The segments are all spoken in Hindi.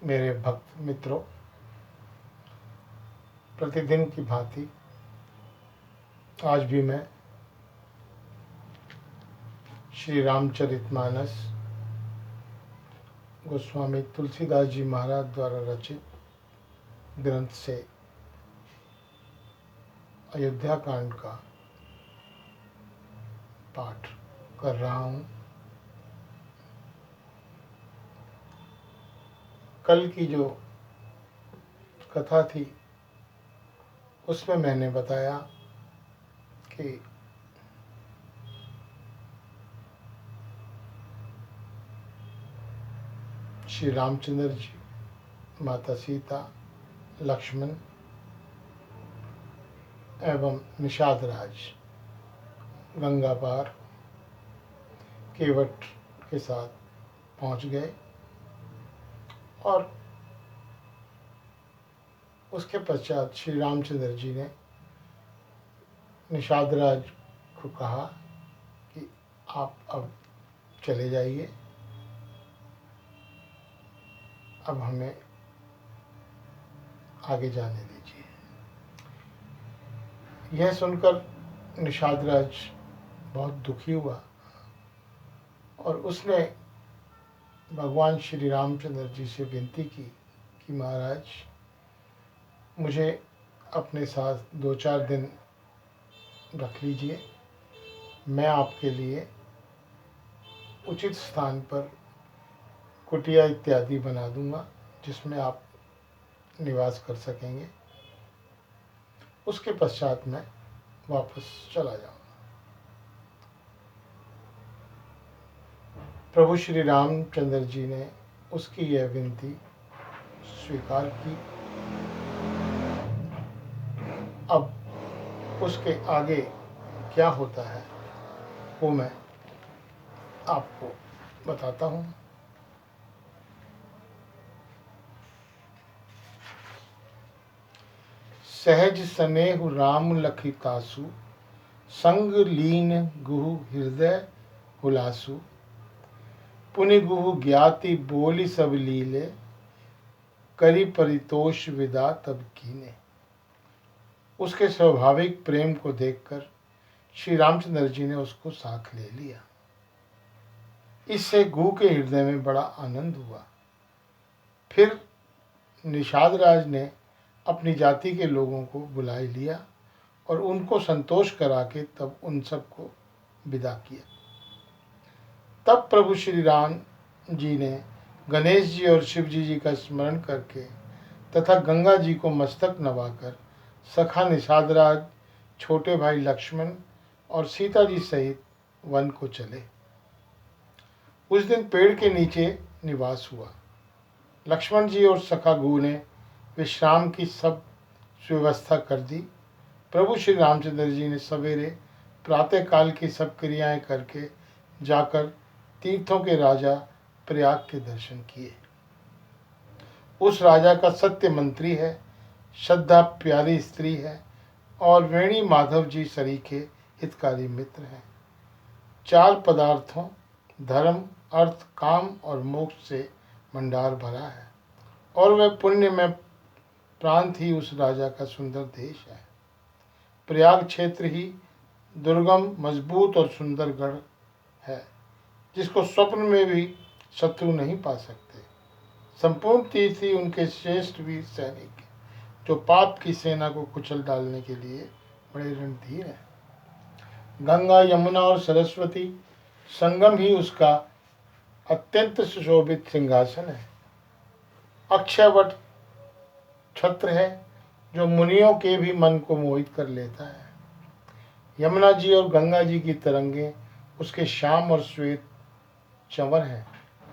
मेरे भक्त मित्रों, प्रतिदिन की भांति आज भी मैं श्री रामचरितमानस गोस्वामी तुलसीदास जी महाराज द्वारा रचित ग्रंथ से अयोध्या कांड का पाठ कर रहा हूँ। कल की जो कथा थी उसमें मैंने बताया कि श्री रामचंद्र जी, माता सीता, लक्ष्मण एवं निषाद राज गंगा पार केवट के साथ पहुंच गए और उसके पश्चात श्री रामचंद्र जी ने निषाद राज को कहा कि आप अब चले जाइए, अब हमें आगे जाने दीजिए। यह सुनकर निषाद राज बहुत दुखी हुआ और उसने भगवान श्री रामचंद्र जी से विनती की कि महाराज, मुझे अपने साथ 2-4 दिन रख लीजिए, मैं आपके लिए उचित स्थान पर कुटिया इत्यादि बना दूंगा जिसमें आप निवास कर सकेंगे। उसके पश्चात मैं वापस चला जाऊंगा। प्रभु श्री रामचंद्र जी ने उसकी यह विनती स्वीकार की। अब उसके आगे क्या होता है वो मैं आपको बताता हूँ। सहज स्नेहु राम लखितासु, संग लीन गुहु हृदय हुलासु, पुनि गुहु ज्ञाति बोली सब लीले, करी परितोष विदा तब कीने। उसके स्वाभाविक प्रेम को देखकर श्री रामचंद्र जी ने उसको साथ ले लिया। इससे गुहु के हृदय में बड़ा आनंद हुआ। फिर निषाद राज ने अपनी जाति के लोगों को बुला लिया और उनको संतोष करा के तब उन सबको विदा किया। तब प्रभु श्री राम जी ने गणेश जी और शिव जी का स्मरण करके तथा गंगा जी को मस्तक नवाकर सखा निषाद राज, छोटे भाई लक्ष्मण और सीता जी सहित वन को चले। उस दिन पेड़ के नीचे निवास हुआ। लक्ष्मण जी और सखा गुहु ने विश्राम की सब व्यवस्था कर दी। प्रभु श्री रामचंद्र जी ने सवेरे प्रातः काल की सब क्रियाएं करके जाकर तीर्थों के राजा प्रयाग के दर्शन किए। उस राजा का सत्य मंत्री है, श्रद्धा प्यारी स्त्री है और वेणी माधव जी सरीखे हितकारी मित्र हैं। 4 पदार्थों धर्म, अर्थ, काम और मोक्ष से भंडार भरा है और वह पुण्य में प्रांत ही उस राजा का सुंदर देश है। प्रयाग क्षेत्र ही दुर्गम, मजबूत और सुंदर गढ़ है जिसको स्वप्न में भी शत्रु नहीं पा सकते। संपूर्ण तीर्थ ही उनके श्रेष्ठ वीर सैनिक जो पाप की सेना को कुचल डालने के लिए बड़े रणधीर हैं। गंगा, यमुना और सरस्वती संगम ही उसका अत्यंत सुशोभित सिंहासन है। अक्षयवट छत्र है जो मुनियों के भी मन को मोहित कर लेता है। यमुना जी और गंगा जी की तरंगे उसके श्याम और श्वेत चंवर हैं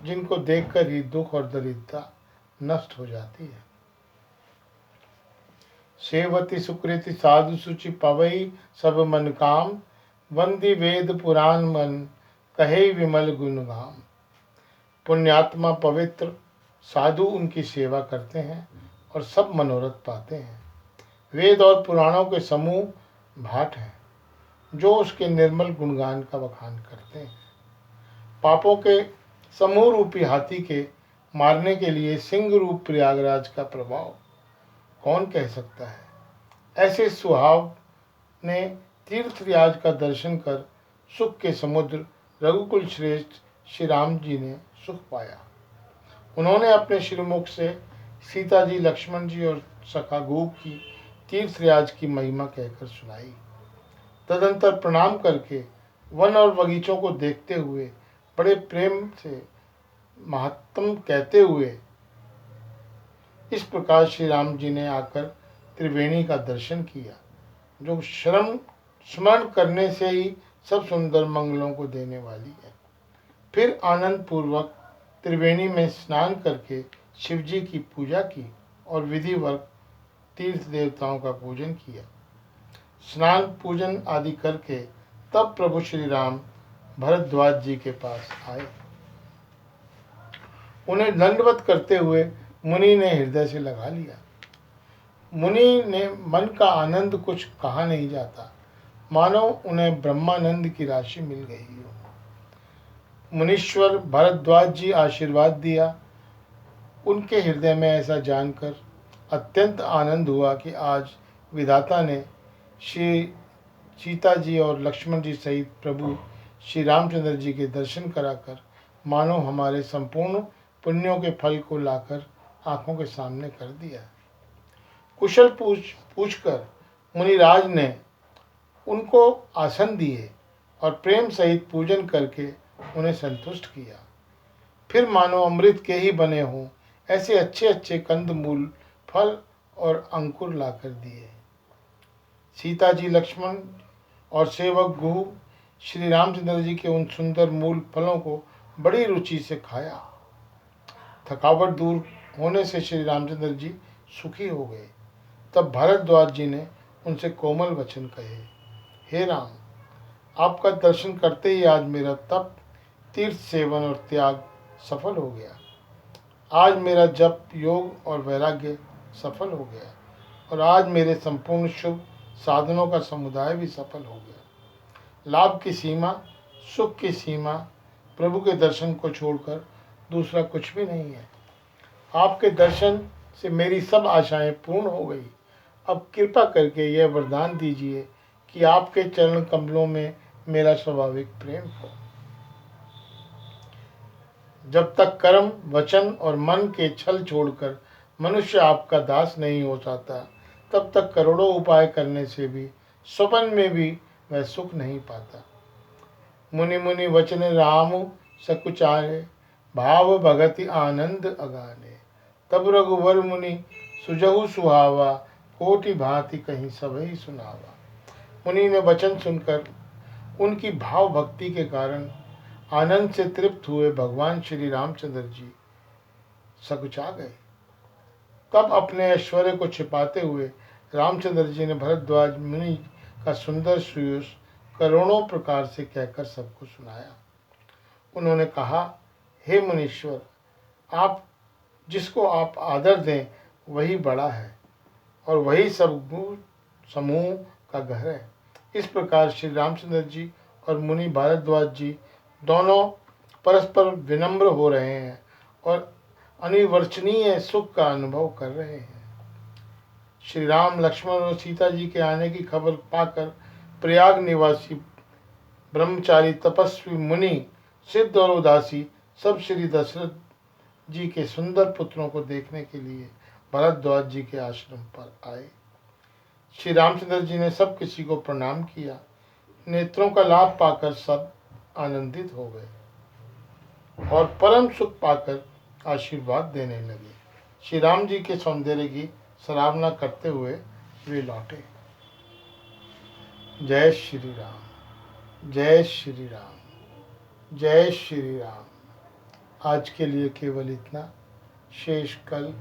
जिनको देखकर ही दुख और दरिद्रता नष्ट हो जाती है। सेवती सुकृति साधु सुचि पवई सब मन काम, वंदी वेद पुराण मन कहे विमल गुणगाम। पुण्यात्मा पवित्र साधु उनकी सेवा करते हैं और सब मनोरथ पाते हैं। वेद और पुराणों के समूह भाट हैं जो उसके निर्मल गुणगान का बखान करते हैं। पापों के समूह रूपी हाथी के मारने के लिए सिंह रूप प्रयागराज का प्रभाव कौन कह सकता है। ऐसे सुहाव ने तीर्थराज का दर्शन कर सुख के समुद्र रघुकुल श्रेष्ठ श्री राम जी ने सुख पाया। उन्होंने अपने श्रीमुख से सीता जी, लक्ष्मण जी और सखा गोप की तीर्थराज की महिमा कहकर सुनाई। तदंतर प्रणाम करके वन और बगीचों को देखते हुए बड़े प्रेम से महात्म कहते हुए इस प्रकार श्री राम जी ने आकर त्रिवेणी का दर्शन किया, जो स्मरण करने से ही सब सुंदर मंगलों को देने वाली है। फिर आनंद पूर्वक त्रिवेणी में स्नान करके शिव जी की पूजा की और विधिवत तीर्थ देवताओं का पूजन किया। स्नान पूजन आदि करके तब प्रभु श्री राम भरद्वाज जी के पास आए। उन्हें दंडवत करते हुए मुनि ने हृदय से लगा लिया। मुनि ने मन का आनंद कुछ कहा नहीं जाता, मानो उन्हें ब्रह्मानंद की राशि मिल गई हो। मुनीश्वर भरद्वाज जी आशीर्वाद दिया। उनके हृदय में ऐसा जानकर अत्यंत आनंद हुआ कि आज विधाता ने श्री सीता जी और लक्ष्मण जी सहित प्रभु श्री रामचंद्र जी के दर्शन कराकर मानो हमारे संपूर्ण पुण्यों के फल को लाकर आंखों के सामने कर दिया। कुशल पूछकर मुनिराज ने उनको आसन दिए और प्रेम सहित पूजन करके उन्हें संतुष्ट किया। फिर मानो अमृत के ही बने हों ऐसे अच्छे अच्छे कंद मूल, फल और अंकुर लाकर दिए। सीता जी, लक्ष्मण और सेवक गुह श्री रामचंद्र जी के उन सुंदर मूल फलों को बड़ी रुचि से खाया। थकावट दूर होने से श्री रामचंद्र जी सुखी हो गए। तब भारद्वाज जी ने उनसे कोमल वचन कहे, हे राम, आपका दर्शन करते ही आज मेरा तप, तीर्थ सेवन और त्याग सफल हो गया। आज मेरा जप, योग और वैराग्य सफल हो गया और आज मेरे संपूर्ण शुभ साधनों का समुदाय भी सफल हो गया। लाभ की सीमा, सुख की सीमा प्रभु के दर्शन को छोड़कर दूसरा कुछ भी नहीं है। आपके दर्शन से मेरी सब आशाएं पूर्ण हो गई। अब कृपा करके यह वरदान दीजिए कि आपके चरण कमलों में मेरा स्वाभाविक प्रेम हो। जब तक कर्म, वचन और मन के छल छोड़कर मनुष्य आपका दास नहीं हो जाता, तब तक करोड़ों उपाय करने से भी स्वप्न में भी वह सुख नहीं पाता। मुनि मुनि वचन राम सकुचारे, भाव भगति आनंद अगाने। तब रघुवर मुनि सुजहु सुहावा, कोटि भांति कहीं सबही सुनावा। मुनि ने वचन सुनकर उनकी भाव भक्ति के कारण आनंद से तृप्त हुए भगवान श्री रामचंद्र जी सकुचा गए। तब अपने ऐश्वर्य को छिपाते हुए रामचंद्र जी ने भरद्वाज मुनि का सुंदर सुयश करोड़ों प्रकार से कहकर सबको सुनाया। उन्होंने कहा, हे मुनीश्वर, आप जिसको आप आदर दें वही बड़ा है और वही सब गुण समूह का घर है। इस प्रकार श्री रामचंद्र जी और मुनि भारद्वाज जी दोनों परस्पर विनम्र हो रहे हैं और अनिर्वचनीय सुख का अनुभव कर रहे हैं। श्री राम, लक्ष्मण और सीता जी के आने की खबर पाकर प्रयाग निवासी ब्रह्मचारी, तपस्वी, मुनि, सिद्ध और उदासी सब श्री दशरथ जी के सुंदर पुत्रों को देखने के लिए भरद्वाज जी के आश्रम पर आए। श्री रामचंद्र जी ने सब किसी को प्रणाम किया। नेत्रों का लाभ पाकर सब आनंदित हो गए और परम सुख पाकर आशीर्वाद देने लगे। श्री राम जी के सौंदर्य की सराहना करते हुए वे लौटे। जय श्री राम, जय श्री राम, जय श्री राम। आज के लिए केवल इतना। शेष कल